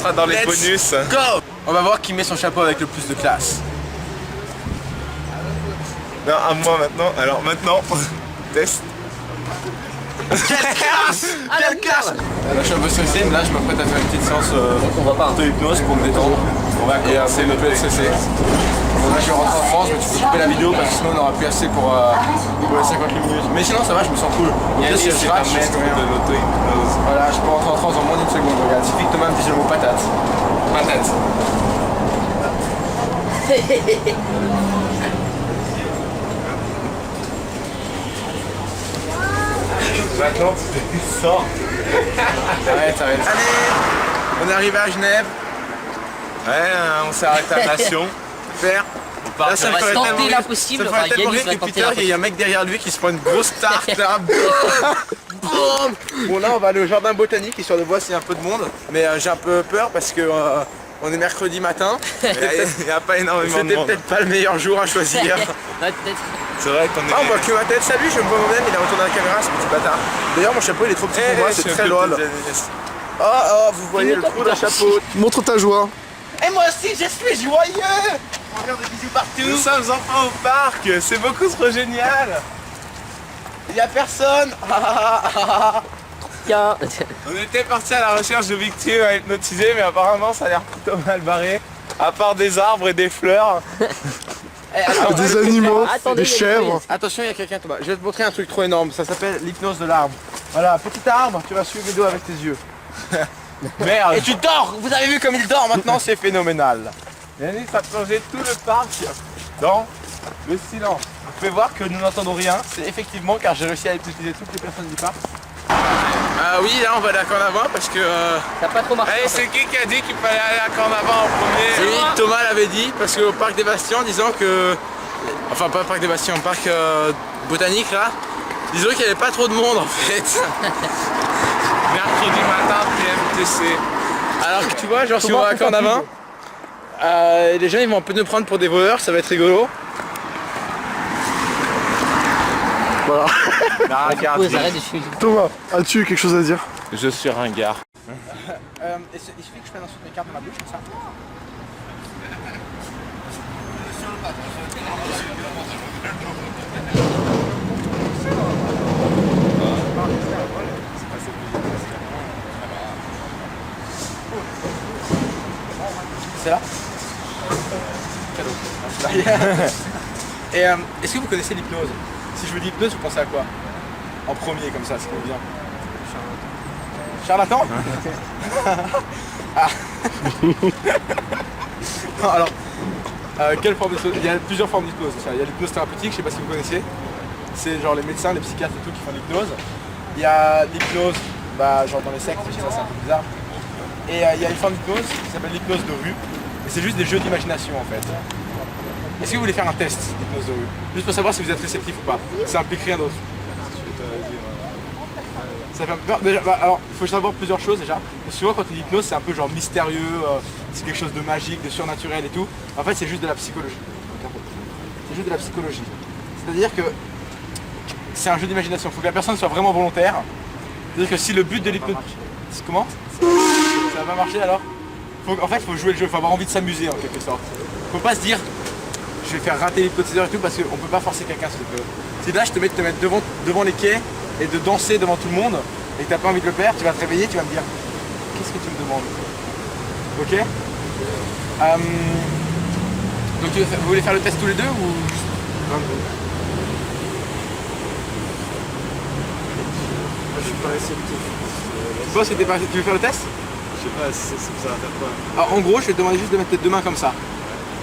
Ça sera dans les bonus. Go! On va voir qui met son chapeau avec le plus de classe. Non, à moi maintenant. Alors maintenant, test. Quelle classe! Quelle classe! Là je suis un peu stressé, mais là je m'apprête à faire une petite séance d'auto-hypnose pour me détendre. Et c'est le peu stressé. Bon, là je vais rentrer en France, mais tu peux couper la vidéo parce que sinon on n'aura plus assez pour les 50 minutes. Mais sinon ça va, je me sens cool. Yannis, c'est un maître de l'auto-hypnose. Voilà, je peux rentrer en France en moins d'une seconde. Regarde, il suffit que Thomas me dise le mot patate. Patate. Maintenant tu descends. Arrête. Allez, on est arrivé à Genève. Ouais, on s'est arrêté à Nation. Super. Là, ça me ferait tenter l'impossible. Ça me ferait tellement rire que Peter, il y a un mec derrière lui qui se prend une grosse tarte là. Boum. Bon là on va aller au jardin botanique, histoire de voir s'il y a un peu de monde. Mais j'ai un peu peur parce que on est mercredi matin. Il n'y a pas énormément de monde. C'était peut-être pas le meilleur jour à choisir. Ouais, peut-être. C'est vrai qu'on est... Ah, on voit que ma tête. Salut, je me vois moi-même, il a retourné la caméra, ce petit bâtard. D'ailleurs, mon chapeau il est trop petit pour moi, c'est très drôle. Oh, vous voyez le trou d'un chapeau. Montre ta joie. Et moi aussi, je suis joyeux. On va faire des bisous partout. Nous sommes enfin au parc, c'est beaucoup trop génial. Il y a personne. Tiens. On était parti à la recherche de victimes à hypnotiser, mais apparemment ça a l'air plutôt mal barré. À part des arbres et des fleurs. Des animaux, Attendez, des chèvres. Attention, il y a quelqu'un Thomas. Je vais te montrer un truc trop énorme. Ça s'appelle l'hypnose de l'arbre. Voilà, petit arbre, tu vas suivre le dos avec tes yeux. Merde. Et tu dors. Vous avez vu comme il dort maintenant, c'est phénoménal. Yannis a plongé tout le parc dans le silence. Vous pouvez voir que nous n'entendons rien. C'est effectivement car j'ai réussi à hypnotiser toutes les personnes du parc. Oui, là on va aller à Cornavin parce que... T'as pas trop marché. Allez, c'est qui a dit qu'il fallait aller à Cornavin en premier? Oui, Thomas l'avait dit parce qu'au parc des Bastions, disant que... Enfin pas parc des Bastions, parc botanique là, disons qu'il n'y avait pas trop de monde en fait. Mercredi matin, PMTC. Alors que tu vois, genre si on va à Cornavin, les gens ils vont un peu nous prendre pour des voleurs, ça va être rigolo. Voilà. Bah, regarde. Arrête de suivre. Thomas, as-tu quelque chose à dire? Je suis ringard. Il suffit que je prenne ensuite mes cartes dans ma bouche comme ça. C'est là. Cadeau. Et est-ce que vous connaissez l'hypnose? Si je vous dis hypnose, vous pensez à quoi? En premier comme ça, ce qui vous vient. Charlatan. Ah. Non, alors, quelle forme d'hypnose? Il y a plusieurs formes d'hypnose. Il y a l'hypnose thérapeutique, je sais pas si vous connaissez. C'est genre les médecins, les psychiatres et tout qui font l'hypnose. Il y a l'hypnose, genre dans les sectes, ça c'est un peu bizarre. Et il y a une forme d'hypnose qui s'appelle l'hypnose de rue. Et c'est juste des jeux d'imagination en fait. Est-ce que vous voulez faire un test d'hypnose de rue? Juste pour savoir si vous êtes réceptif ou pas. Ça implique rien d'autre. Ça fait peur. Déjà, alors, il faut savoir plusieurs choses déjà. Parce que souvent quand on dit hypnose, c'est un peu genre mystérieux, c'est quelque chose de magique, de surnaturel et tout. En fait, c'est juste de la psychologie. C'est juste de la psychologie. C'est-à-dire que c'est un jeu d'imagination. Il faut que la personne soit vraiment volontaire. C'est-à-dire que si le but de l'hypnose... Comment? Ça va pas marcher alors? En fait, il faut jouer le jeu, il faut avoir envie de s'amuser en quelque sorte. Faut pas se dire, je vais faire rater l'hypnotiseur et tout parce qu'on peut pas forcer quelqu'un sur l'hypnose. Si là, je te mets de te mettre devant les quais et de danser devant tout le monde et que t'as pas envie de le faire, tu vas te réveiller, tu vas me dire, qu'est-ce que tu me demandes? Ok? Donc vous voulez faire le test tous les deux ou juste l'un de vous? Je suis pas réceptif. Tu penses que tu veux faire le test? Je sais pas, ça va faire quoi? Alors, en gros, je vais te demander juste de mettre tes deux mains comme ça.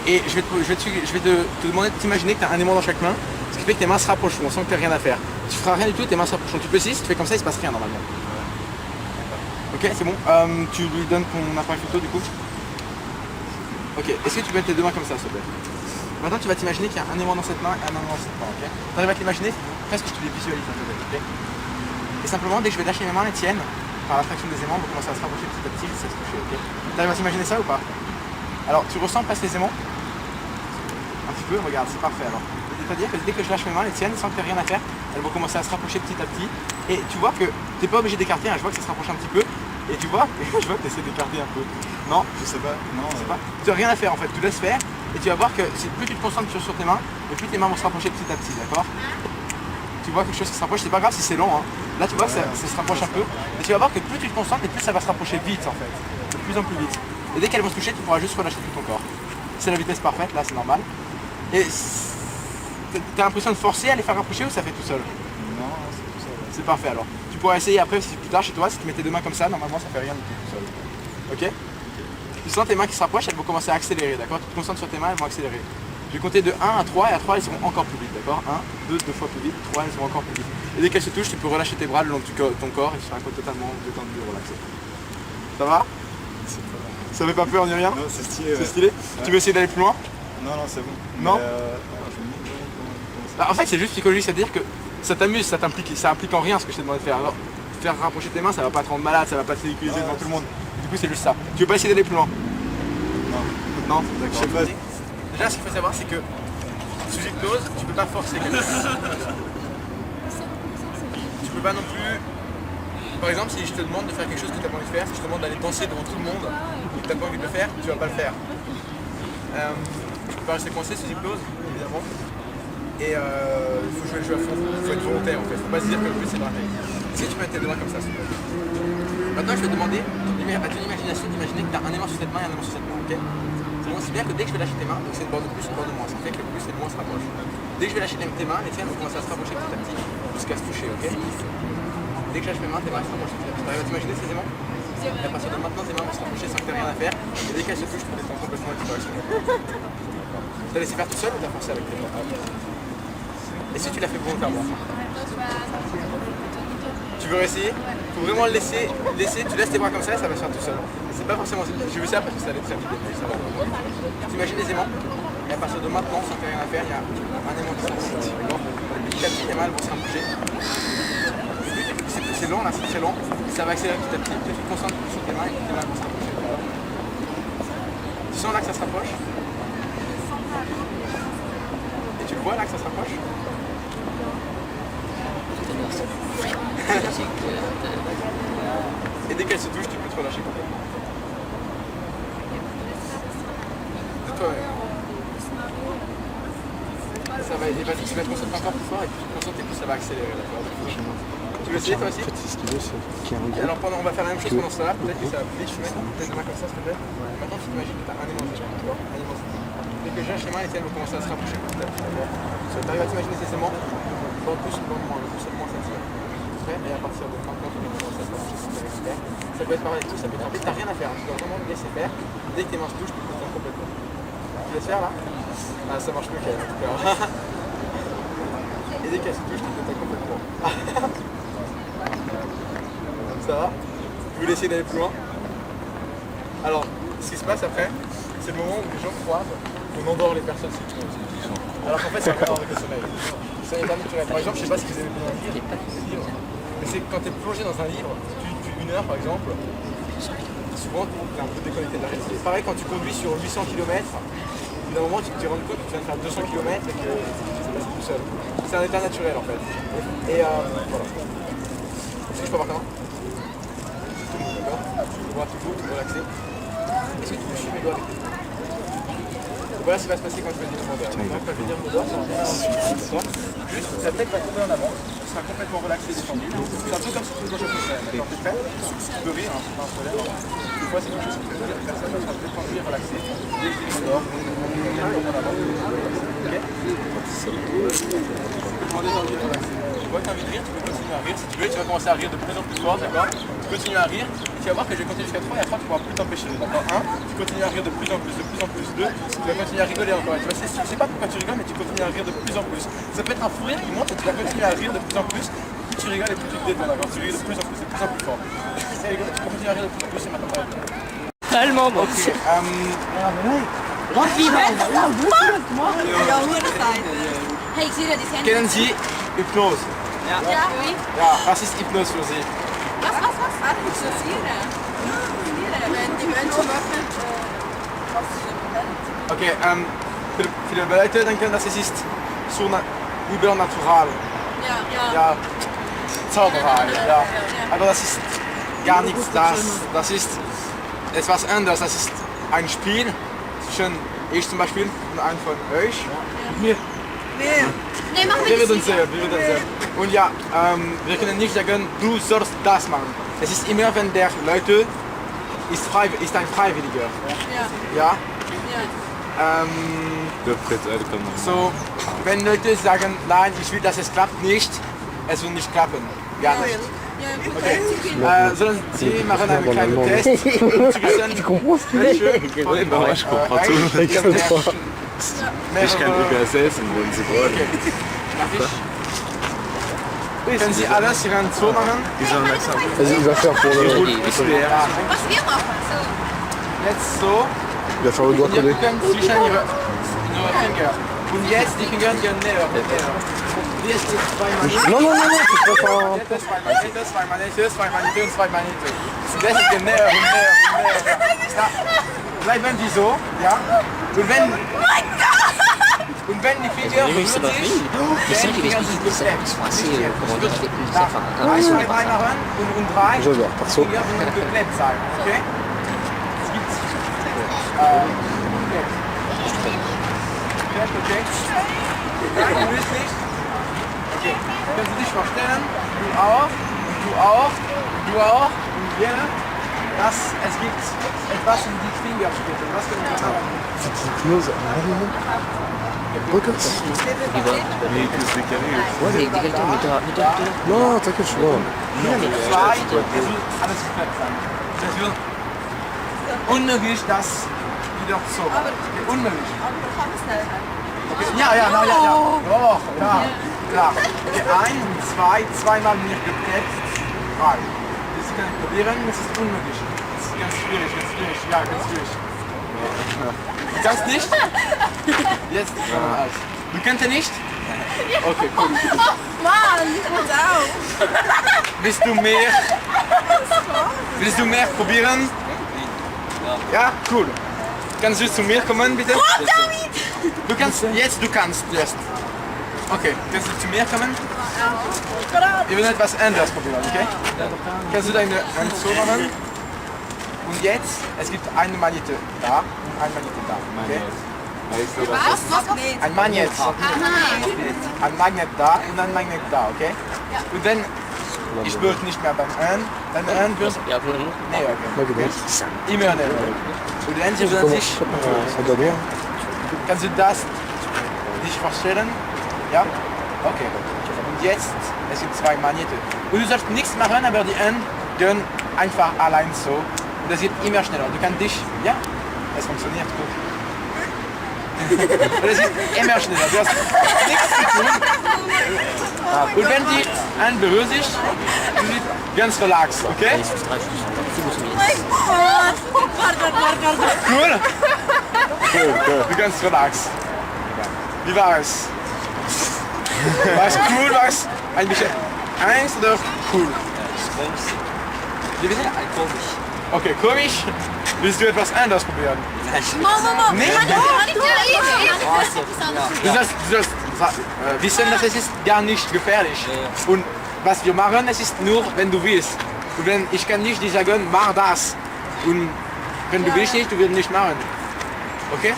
Et je vais te demander de t'imaginer que tu as un aimant dans chaque main, ce qui fait que tes mains se rapprochent, on sent que tu n'as rien à faire. Tu feras rien du tout, tes mains se rapprochent. Tu peux essayer, si tu fais comme ça, il se passe rien normalement. Ok, c'est bon. Tu lui donnes ton appareil photo du coup. Ok, est-ce que tu peux mettre tes deux mains comme ça, s'il te plaît? Maintenant, tu vas t'imaginer qu'il y a un aimant dans cette main et un aimant dans cette main, ok? Tu arrives à t'imaginer presque que tu les visualises un peu, ok? Et simplement, dès que je vais lâcher mes mains, les tiennes, par l'attraction des aimants, vont commencer à se rapprocher petit à petit, ça se toucher, ok? Tu arrives à t'imaginer ça ou pas? Alors, tu ressens, passe les aimants? Un petit peu, regarde, c'est parfait alors. C'est-à-dire que dès que je lâche mes mains, les tiennes, sans que tu aies rien à faire, elles vont commencer à se rapprocher petit à petit. Et tu vois que tu n'es pas obligé d'écarter, hein, je vois que ça se rapproche un petit peu. Et tu vois, je vois que tu essaies d'écarter un peu. Non, Je sais pas. Non, je sais pas. Tu n'as rien à faire en fait, tu laisses faire et tu vas voir que plus tu te concentres sur tes mains, et plus tes mains vont se rapprocher petit à petit, d'accord? Tu vois quelque chose qui se rapproche, c'est pas grave si c'est long, hein. Là tu vois que ça se rapproche un peu, et tu vas voir que plus tu te concentres et plus ça va se rapprocher vite en fait, de plus en plus vite. Et dès qu'elles vont se toucher, tu pourras juste relâcher tout ton corps. C'est la vitesse parfaite, là c'est normal. Et t'as l'impression de forcer à les faire rapprocher ou ça fait tout seul? non, c'est tout ça. C'est parfait alors. Tu pourras essayer après, si plus tard chez toi, si tu mets tes deux mains comme ça, normalement ça fait rien du tout seul. Ok? Tu sens tes mains qui se rapprochent, elles vont commencer à accélérer, d'accord? Tu te concentres sur tes mains, elles vont accélérer. Je vais compter de 1 à 3 et à 3 elles seront encore plus vite, d'accord? 1, 2, 2 fois plus vite, 3 elles seront encore plus vite. Et dès qu'elles se touchent, tu peux relâcher tes bras le long de ton corps et tu seras totalement détendu et relaxé. Ça va? C'est pas mal. Ça fait pas peur ni rien? Non, c'est stylé. C'est stylé? Tu veux essayer d'aller plus loin? Non, non, c'est bon. Non Mais, je me demande comment ça Bah, en fait, c'est juste psychologique, c'est-à-dire que ça t'amuse, ça implique en rien ce que je t'ai demandé de faire. Alors, faire rapprocher tes mains, ça va pas te rendre malade, ça va pas te ridiculiser devant tout le monde. Du coup, c'est juste ça. Tu veux pas essayer d'aller plus loin? Non, Je sais d'accord. pas. Déjà, ce qu'il faut savoir, c'est que sous hypnose, tu peux pas forcer quelqu'un. Tu peux pas non plus. Par exemple, si je te demande de faire quelque chose que tu n'as pas envie de faire, si je te demande d'aller danser devant tout le monde et que tu n'as pas envie de le faire, tu vas pas le faire. Tu peux pas rester coincé sous hypnose, évidemment. Et il faut jouer le jeu à fond, il faut être volontaire en fait. Faut pas se dire que le but c'est de rater. Si tu mets tes deux mains comme ça, s'il te plaît. Maintenant, je vais te demander à ton imagination d'imaginer que tu as un aimant sur cette main et un aimant sur cette main, ok? C'est bon, c'est bien que dès que je vais lâcher tes mains, donc c'est une bord de plus, une bord de moins. Ça fait que le plus et le moins se rapprochent. Dès que je vais lâcher tes mains, les tiennes vont commencer à se rapprocher petit à petit jusqu'à se toucher, ok? Dès que je lâche mes mains, tes mains se rapprochent petit à petit. T'arrives à t'imaginer ces aimants? Et à partir de maintenant, tes mains vont se rapprocher sans que tu aies rien à faire. Et dès qu'elles se touchent, tu peux descendre complètement et tu peux accélérer. T'as laissé faire tout seul ou t'as forcé avec tes mains? Et si tu l'as fait volontairement? Tu veux essayer? Faut vraiment le laisser, tu laisses tes bras comme ça et ça va se faire tout seul. C'est pas forcément. J'ai vu ça parce que ça allait très vite. Tu imagines les aimants et à partir de maintenant, sans faire rien à faire, il y a un aimant qui s'approche. Petit à petit, les mains vont se rapprocher. C'est long là, c'est très long. Ça va accélérer petit à petit. Tu te concentres sur tes mains et tes mains vont se rapprocher. Tu sens là que ça se rapproche? Et tu le vois là que ça se rapproche? Et dès qu'elle se touche, tu peux te relâcher complètement. De toi-même. Ça va aider, vas-y, tu vas te concentrer encore plus fort et plus tu te concentres et plus ça va accélérer. Tu veux essayer toi aussi? En fait, c'est ce qu'il veut, c'est qu'il y a un groupe. Alors on va faire la même chose pendant cela, peut-être que ça va plus vite, je vais mettre tes mains comme ça s'il te plaît. Maintenant tu t'imagines que tu as un aimant, tu vois, un aimant. Dès que je lâche les mains, les tiennes vont commencer à se rapprocher petit à petit. Tu arrives à t'imaginer ces aimants, le plus, le moins, le plus, le moins ça tire. Et à partir de maintenant, tu vas commencer à se rapprocher si tu récupères. Ça peut être pareil avec tout, ça peut être en fait, t'as rien à faire, tu dois vraiment le laisser faire. Dès que tes mains se touchent, tu peux le complètement. Tu laisses faire là? Ah, ça marche mieux qu'elle, en tout cas. Et dès qu'elle se touche, tu peux le complètement. Ça va? Vous voulez essayer d'aller plus loin? Alors, ce qui se passe après, c'est le moment où les gens croient qu'on endort les personnes sous hypnose. Alors qu'en fait, c'est un rapport avec le sommeil. Le sommeil est pas naturel. Par exemple, je sais pas si vous avez lu un livre, mais c'est quand tu es plongé dans un livre, depuis 1 heure par exemple, souvent tu es un peu déconnecté de la réalité. Pareil, quand tu conduis sur 800 km, d'un moment tu te rends compte que tu viens de faire 200 km et que c'est passé tout seul. C'est un état naturel en fait. Et voilà. Est-ce que je peux avoir comment? D'accord? Tu vois toujours, tu peux relaxer. Est-ce que tu peux suivre mes doigts avec tes mains? Voilà ce qui va se passer quand je vais dire mon doigt. Quand je vais dire mon doigt, ça peut-être va tomber en avant, tu seras complètement relaxé, détendu. C'est un peu comme si tu faisais quelque chose. D'accord, t'es prêt? Tu peux rire, hein, c'est pas un problème. Des fois c'est quelque chose qui peut dire, la personne sera détendue et relaxée. Dès que je dis mon doigt, complètement en avant. Ok? Complètement détendu et relaxé. Tu vois que tu as envie de rire, tu peux continuer à rire. Si tu veux, tu vas commencer à rire de plus en plus fort, d'accord? Tu continues à rire, et tu vas voir que je vais compter jusqu'à 3 et à 3 tu ne pourras plus t'empêcher. D'accord? 1, tu continues à rire de plus en plus, de plus en plus. 2, tu vas continuer à rigoler encore. Tu vas, je sais pas pourquoi tu rigoles, mais tu continues à rire de plus en plus. Ça peut être un fou rire qui monte et tu vas continuer à rire de plus en plus. Plus tu rigoles et plus tu te détends, d'accord? Tu rigoles de plus en plus, de plus en plus fort. Tu continues à rire de plus en plus et maintenant tu vas Allemand, donc. Hey, ik zie dat die zijn. Kennen Sie Hypnose? Ja, oui. Ja, was ist Hypnose für Sie? Was? Hypnoseren. Die Menschen machen. Okay, viele Leute denken, dass es ist so übernatural. Ja, Zauberei, ja. Aber das ist gar nichts das. Das ist etwas anderes. Das ist ein Spiel zwischen ich zum Beispiel und einem von euch. Nee, mach Wir mir werden das sehen, wir werden sehen. Und ja, wir können nicht sagen, du sollst das machen. Es ist immer, wenn der Leute ist ein Freiwilliger. Ja. Ja? Ja. So, wenn Leute sagen, nein, ich will, dass es klappt nicht, es wird nicht klappen. Gar nicht. Ja, gut, Okay. Sollen Sie machen einen kleinen Test, um zu wissen, welche von Ich comprends euch tout. der Ich kann mehrere- übersetzen, wenn Sie wollen. Okay. Darf ich? Können Sie alles hier so machen? Vas-y, il va faire pour le. Was wir machen. Jetzt so. Il va faire le doigt Und ihr collé. könnt zwischen ihre Finger. Und jetzt die Finger gehen näher und näher. Und jetzt die zwei Maniten. Non, non, non, non, tu peux pas. Das zwei Maniten, zwei Maniten, zwei Maniten und zwei Maniten. Und das geht näher und näher und näher. Ja. Bleiben die so, ja? Und wenn die Finger Oui, ça va. Oui. Mais c'est vrai que les explique, ils sont assez, comment dire, techniques. Enfin, Drei, zwei, drei machen und drei. J'adore, perso. Finger müssen komplett sein, okay? Es gibt komplett. Okay? Ja, du willst nicht? Okay. Kannst du dich vorstellen? Du auch, du auch, du auch und jeder, dass es gibt etwas in die Fingerspitzen. Was können wir machen? Close. Regarde ça. Ouais, mais avec des quelqu'un, mais t'as. Non, t'inquiète, je suis là. Zwei, es wird alles komplett sein. Es wird unmöglich, das wieder so. Okay, unmöglich. Aber du kannst nicht. Okay. Ja. Doch, ja. Klar. Okay, ein, zwei, zweimal nicht geklebt. Drei. Das kann ich probieren, das ist unmöglich. Das ist ganz schwierig. Ja, ganz schwierig. Du kannst nicht? Jetzt alles. Du kannst nicht? Okay, cool. Mann, ich muss auch. Willst du mehr probieren? Ja, cool. Kannst du zu mir kommen, bitte? Du kannst jetzt. Okay, kannst du zu mir kommen? Wir werden etwas anderes probieren, okay? Kannst du deine Hand so machen? Und jetzt, es gibt eine Magnete da und eine Magnete da, okay? Was? Nee. Ein Magnet. Aha. Ein Magnet da und ein Magnet da, okay? Und dann, ich würde nicht mehr beim N, beim N wird Il y a plein de monde. näher Ok, gehen. bon. Immer näher. Und dann sie würden sich, Ça doit bien. kannst du das dich vorstellen? Ja? Okay. Und jetzt, es gibt zwei Magnete. Und du sollst nichts machen, aber die N gehen einfach allein so. Und das geht immer schneller. Du kannst dich, ja, es funktioniert gut. Und es geht immer schneller. Du hast nichts zu tun. Und wenn die N berührt sich, du bist ganz relaxed, okay? Cool? Du kannst relaxed. Wie war es? War es cool? War es ein bisschen Angst oder cool? Wie bitte? Okay, komisch. Willst du etwas anderes probieren? Mama, Nee? Du sollst wissen, dass es ist gar nicht gefährlich. Und was wir machen, es ist nur, wenn du willst. Und wenn ich kann nicht dir sagen, mach das. Und wenn du willst nicht, du wirst nicht machen. Okay?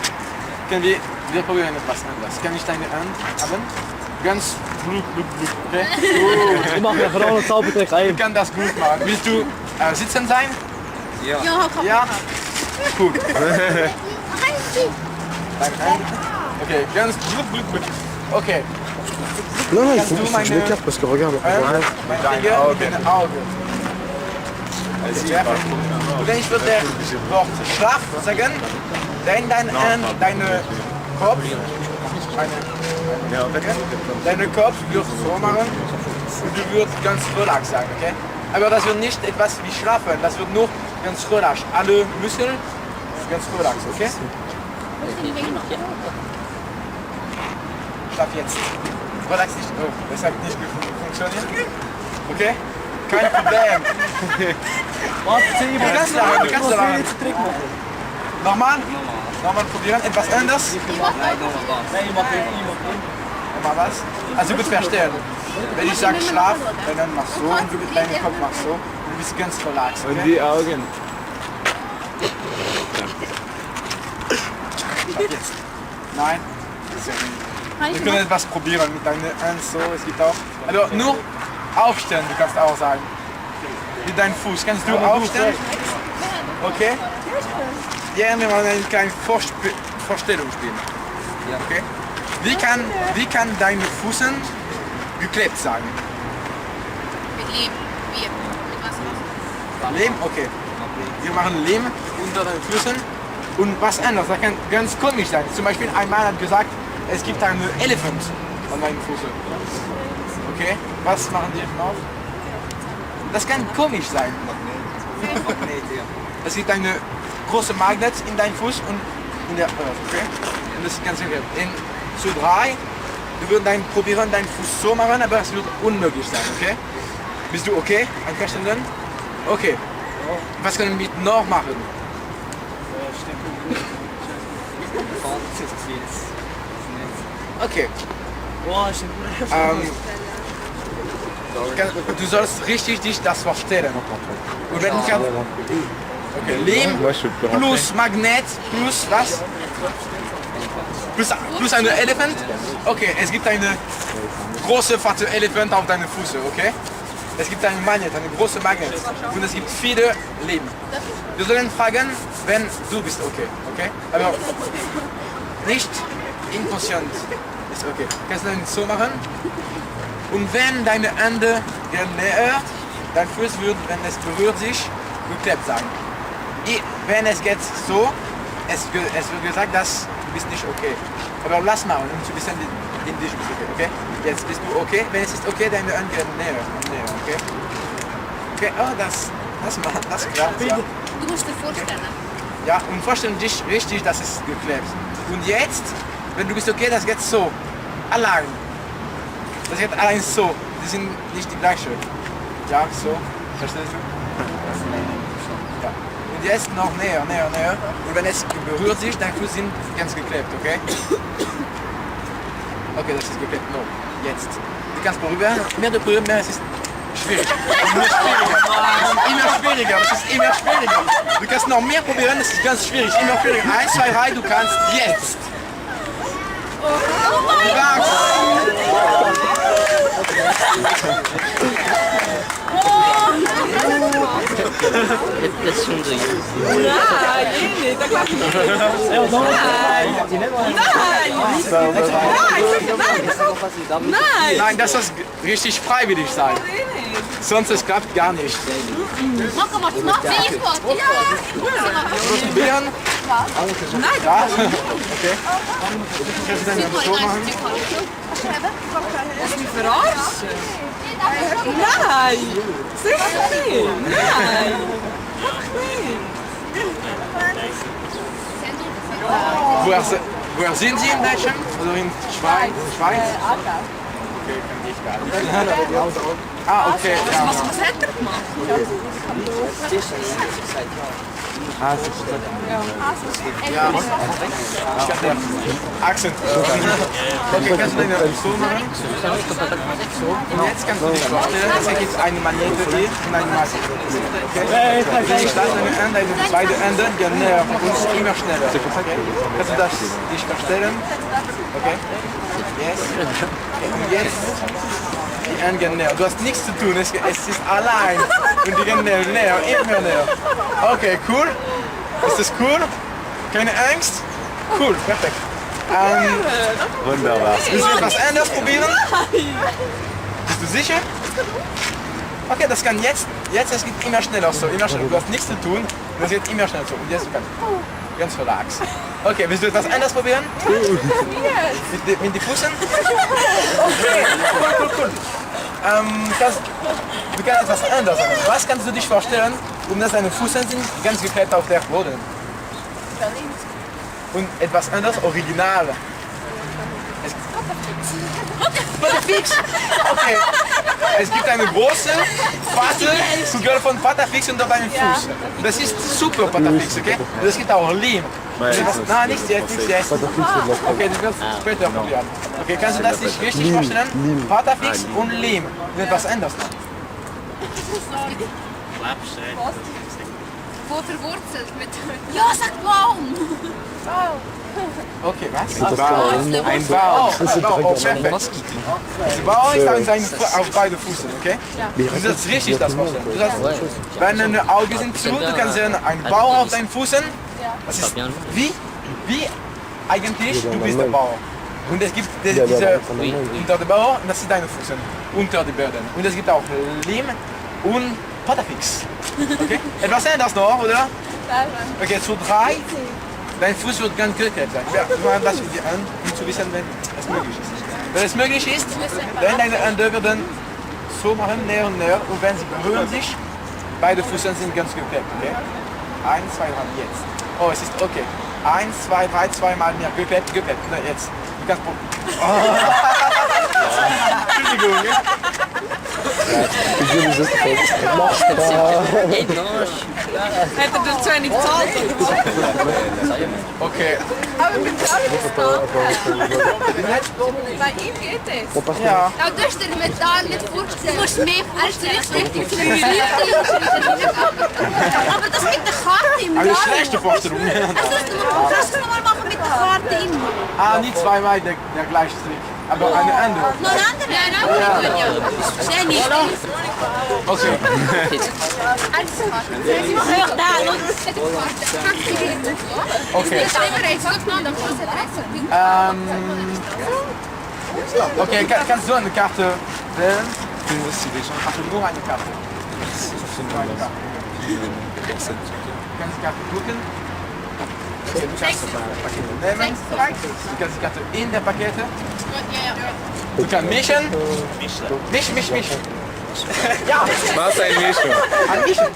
Können wir probieren etwas anderes. Kann ich deine Hand haben? Ganz blub, okay? We mag je vooral het taalbetrek Ich kann das gut machen. Willst du sitzen sein? Ja, komm. Ja? Cool. Okay, ganz blub. Okay. Non, non, il Kannst faut du que je m'écarte parce que regarde. mein Finger und deine Augen. Und dann ich würde das Wort Schlaf sagen, dann deine Kopf, deine Kopf wird so machen und du wirst ganz relax sein, okay? Aber das wird nicht etwas wie schlafen, das wird nur ganz relax. Alle Muskeln ganz relax, okay? Schlaf jetzt. Relax nicht. Oh, das hat nicht funktioniert. Okay? Kein Problem. Du kannst da machen. Nochmal probieren, etwas anderes. Nochmal was? Also gut verstehen. Wenn ich sage Schlaf, dann machst du so und du mit deinem Kopf machst so. Und du bist ganz relaxed. Und Okay? die Augen. jetzt. Nein? Sehr gut. Wir können etwas probieren mit deiner Hand so, es gibt auch. Also nur aufstehen, du kannst auch sagen. Mit deinem Fuß. Kannst du aufstehen? Okay? Ja, wir wollen eine kleine Vorstellung spielen. Okay? Wie kann deine Füße geklebt sein? Mit Lehm. Wie? Mit was noch? Lehm? Okay. Wir machen Lehm unter den Füßen und was anderes. Das kann ganz komisch sein. Zum Beispiel ein Mann hat gesagt, es gibt einen Elefant an meinen Füßen. Okay? Was machen die drauf? Das kann komisch sein. Es gibt eine große Magnet in deinem Fuß und in der Earth. Okay? Und das ist ganz simpel. Zu 3, wir würden probieren, deinen Fuß so machen, aber es wird unmöglich sein. Okay? Bist du okay? Einverstanden? Okay. Was können wir noch machen? Okay. Du sollst richtig dich das vorstellen. Und wenn du kannst, okay, Lehm plus Magnet plus was? Plus ein Elefant. Okay, es gibt eine große fette Elefant auf deinen Füßen, okay? Es gibt einen Magnet, eine große Magnet. Und es gibt viele Lehm. Wir sollen fragen, wenn du bist okay, okay? Aber nicht inconscient ist okay. Kannst du das so machen? Und wenn deine Hände näher, dein Fuß wird, wenn es berührt sich, geklebt sein. Wenn es geht so, es wird gesagt, dass du bist nicht okay. Aber lass mal, um zu wissen, in dich bist okay, okay? Jetzt bist du okay. Wenn es ist okay, deine Hände gehen näher, okay? Okay, oh, das klappt, ja. Du musst dir vorstellen. Ja, und vorstellen dich richtig, dass es geklebt. Und jetzt, wenn du bist okay, das geht so. Allein. Das geht allein so. Die sind nicht die gleiche. Ja, so. Verstehst du? Ja. Und jetzt noch näher. Und wenn es berührt sich, dein Fuß sind ganz geklebt, okay? Okay, das ist geklebt. No. Jetzt. Du kannst probieren. Mehr du probieren, mehr es ist schwierig. Immer schwieriger. Es ist immer schwieriger. Du kannst noch mehr probieren, es ist ganz schwierig. Immer schwieriger. 1, 2, 3, du kannst jetzt. Das ist schon so. Nein, das muss richtig freiwillig sein. Sonst es klappt gar nicht. Mach mal, mach sie gut. Ja. Probieren? Nein. Ja? Okay. Kannst du dann so machen? Lass mich verarschen? Nein! Sicher nicht! Nein! Woher sind Sie in Deutschland? Also in Schweiz? Okay, kann ich gar nicht. Ah, okay. Ja. Was hat er gemacht? Ja. Akzent. Okay, kannst du deine so machen? Und jetzt kannst du dich vorstellen, dass es eine Magnete hier und eine Masse. Okay? Wenn ich dann deine Hände, deine beide Hände gehen näher und immer schneller. Okay? Kannst du das dich vorstellen? Okay? Yes. Okay. Und jetzt die Hände gehen näher. Du hast nichts zu tun, es ist allein. Und die gehen näher, immer näher. Okay, cool. Ist das cool? Keine Angst? Cool, perfekt. Wunderbar. Willst du etwas anderes probieren? Bist du sicher? Okay, das kann jetzt es geht immer schneller so, immer schneller. Du hast nichts zu tun, das geht immer schneller so. Und jetzt du kannst ganz relax. Okay, willst du etwas anderes probieren? Mit den Füßen? Okay, cool. Du kannst etwas anderes sagen. Was kannst du dich vorstellen, dass deine Füße sind ganz geklebt auf der Boden? Und etwas anderes, original. Patafix! Okay. Es gibt eine große Fassel sogar von Patafix unter deinem Fuß. Das ist super Patafix, okay? Und es gibt auch Lehm. Nein, nicht jetzt. Okay, das wird später probieren. Okay, kannst du das nicht richtig vorstellen? Patafix und Lehm. Und etwas anderes noch. Wo verwurzelt mit. Ja, sag Baum! Ein Bauch. Oh, perfekt. Der Bauch ist auf beide Füßen, okay? Du sollst richtig das vorstellen. Du sollst, wenn deine Augen sind zu, du kannst sehen, ein Bauch auf deinen Füßen. Das ist wie eigentlich, du bist der Bauch. Und es gibt diese unter dem Bauch, das sind deine Füßen, unter den Böden. Und es gibt auch Lehm und Patafix. Okay? Etwas anderes noch, oder? Okay, zu 3. Dein Fuß wird ganz geklebt sein. Wir machen das für dich an, um zu wissen, wenn es möglich ist. Wenn es möglich ist, dann deine Hände werden so machen, näher und näher. Und wenn sie berühren sich, beide Füße sind ganz geklebt. Okay? 1, 2, 3, jetzt. Oh, es ist okay. 1, 2, 3, zweimal mehr geklebt, geklebt. Na, jetzt. Du kannst Entschuldigung. Hätte das zwar nicht gezahlt. Okay. Aber ich bin klar, wie das geht. Bei ihm geht es. Ja. Nou, dus de metaal niet voorstellen. Du musst mehr vorstellen. Aber das mit der Karte im Eine schlechte Vorstellung. Das können wir machen mit der Karte immer. Ah, nicht zweimal der gleiche Trick, aber eine andere. Noch een andere? Ja, Sehr nicht. Okay. Okay. Okay, kannst du eine Karte wählen? Hast du nur eine Karte? Nur eine Karte. Kannst du die Karte gucken? Okay, du kannst das Paket nehmen. Du kannst die Karte in der Pakete. Du kannst mischen. Mischen. Ja, Was ein Mischung. ein Mischen.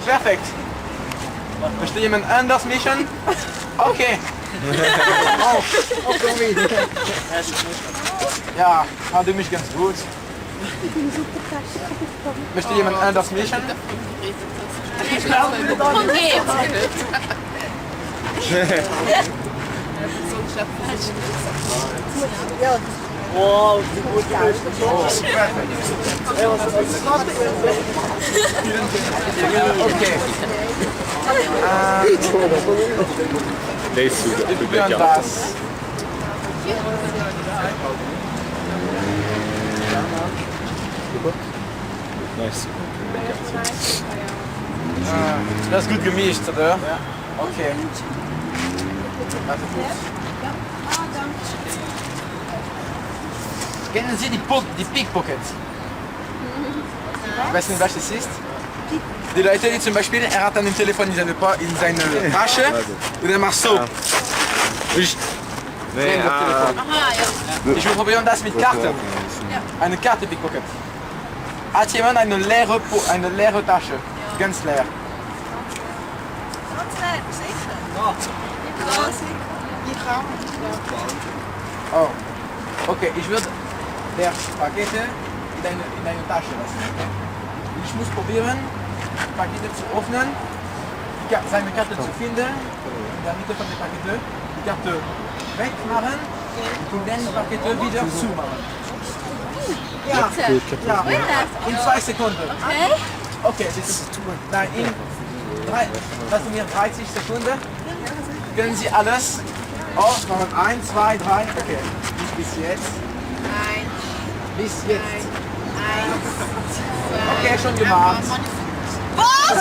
Perfekt. Möchte jemand anders mischen? Okay. Oh, ja, du mischst ganz gut. Möchte jemand anders mischen? Kom hier. Wow, die gute Okay. Der ist super. Wir probieren das. Nice. Das ist gut gemischt, oder? Ja. Okay. Warte kurz. Kennen Sie die Pickpockets? Weißt du, was das ist? Die Leute, die zum Beispiel, er hat ein Telefon in seiner Tasche und er macht so. Ich Nee, das Telefon. Ich will probieren das mit Karte. Eine Karte Pickpocket. Hat jemand eine leere Tasche? Ganz leer. Oh. Okay, ich würde der Pakete in deine Tasche lassen. Okay? Ich muss probieren, die Pakete zu öffnen, seine Karte zu finden, in der Mitte von der Pakete, die Karte wegmachen und dann die Pakete wieder zumachen. Ja, in 2 Sekunden. Okay, das ist nein, lassen wir 30 Sekunden. Können Sie alles aufmachen? 1, 2, 3. Okay, bis jetzt. Bis jetzt. Okay, schon gemacht. Was?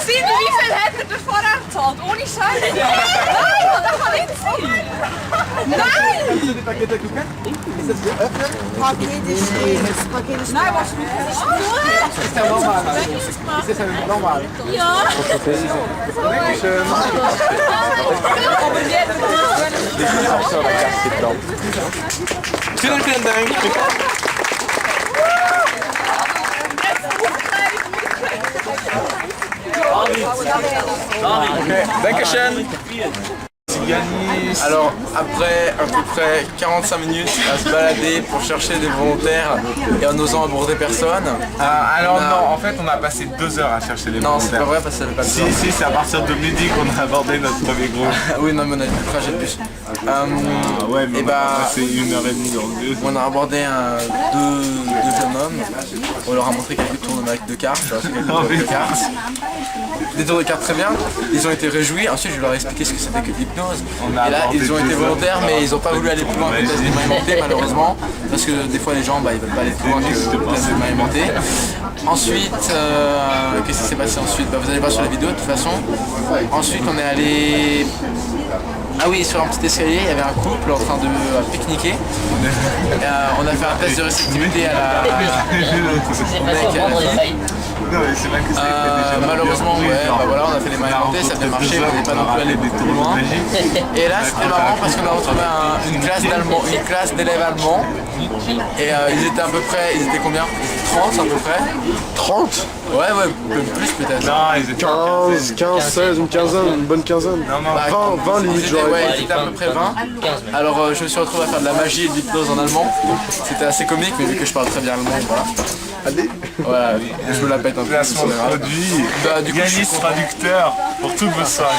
Sieh, wie viel hätte der vorher gezahlt? Ohne Scheiß. Nein, das kann nicht sein. Nein! Kannst du die Pakete gucken? Ist das geöffnet? Nein, was mit Das ist der normal. Ist das ein normal? Ja. Dankeschön. Vielen Dank. Okay, Dankeschön. Yanis. Alors après à peu près 45 minutes à se balader pour chercher des volontaires et en n'osant aborder personne. Alors On a- non, en fait on a passé 2 heures à chercher les Non, c'est volontaires. pas vrai parce que ça fait pas Si, de si, c'est à partir de midi qu'on a abordé notre premier groupe. Oui, non, mais on a eu le trajet de bus. Ouais, mais et on a bah, passé 1h30 dans le bus. on a abordé deux jeunes hommes. On leur a montré quelques tours de cartes. Des tours de cartes très bien. Ils ont été réjouis. Ensuite, je leur ai expliqué ce que c'était que l'hypnose. On a Et là, abordé ils ont été 2 heures. volontaires, mais ils n'ont pas voulu aller plus loin que le test des mains aimantées, malheureusement. Parce que des fois, les gens, ils veulent pas aller plus loin que le test des mains aimantées. Ensuite, qu'est-ce qui s'est passé ensuite? Vous allez voir sur la vidéo de toute façon. Ensuite, on est allé... Ah oui, sur un petit escalier, il y avait un couple en train de pique-niquer. On a fait un test de réceptivité à la... C'est presque vendredi. Non, mais c'est pas que ça. Malheureusement, ouais, bah voilà, on a fait les mains aimantées, ça a bien marché, mais on n'est pas non plus allé beaucoup loin. Et là, c'était marrant parce qu'on a retrouvé une classe d'allemand, une classe d'élèves allemands. Et ils étaient à peu près, ils étaient combien? 30 à peu près. 30 Ouais, même plus peut-être. Non, ils étaient 15, 15, 16, une quinzaine, une bonne quinzaine. Non, non, 20 limite, Ils étaient, j'aurais ouais, ils étaient à peu près 20. Alors je me suis retrouvé à faire de la magie et de l'hypnose en allemand. C'était assez comique, mais vu que je parle très bien allemand, voilà. Allez. Voilà, je me la pète un peu. placement c'est de pas grave. produit. Bah, du coup, je suis Yanis, content. traducteur pour toutes vos soirées.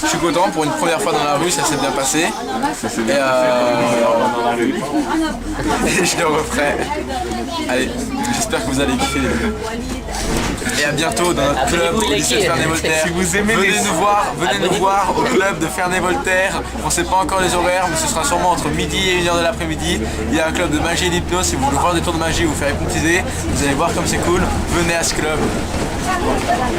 Je suis content, pour une première fois dans la rue, ça s'est bien passé. Ça s'est bien passé dans la rue. Et je le referai. Allez, j'espère que vous allez kiffer les vidéos. Et à bientôt dans notre club au lycée de Ferney-Voltaire. Si vous aimez venez les- nous voir au club de Ferney-Voltaire. On ne sait pas encore les horaires, mais ce sera sûrement entre midi et 1h de l'après-midi. Il y a un club de magie et d'hypnose. Si vous voulez voir des tours de magie, vous faire hypnotiser, vous allez voir comme c'est cool. Venez à ce club.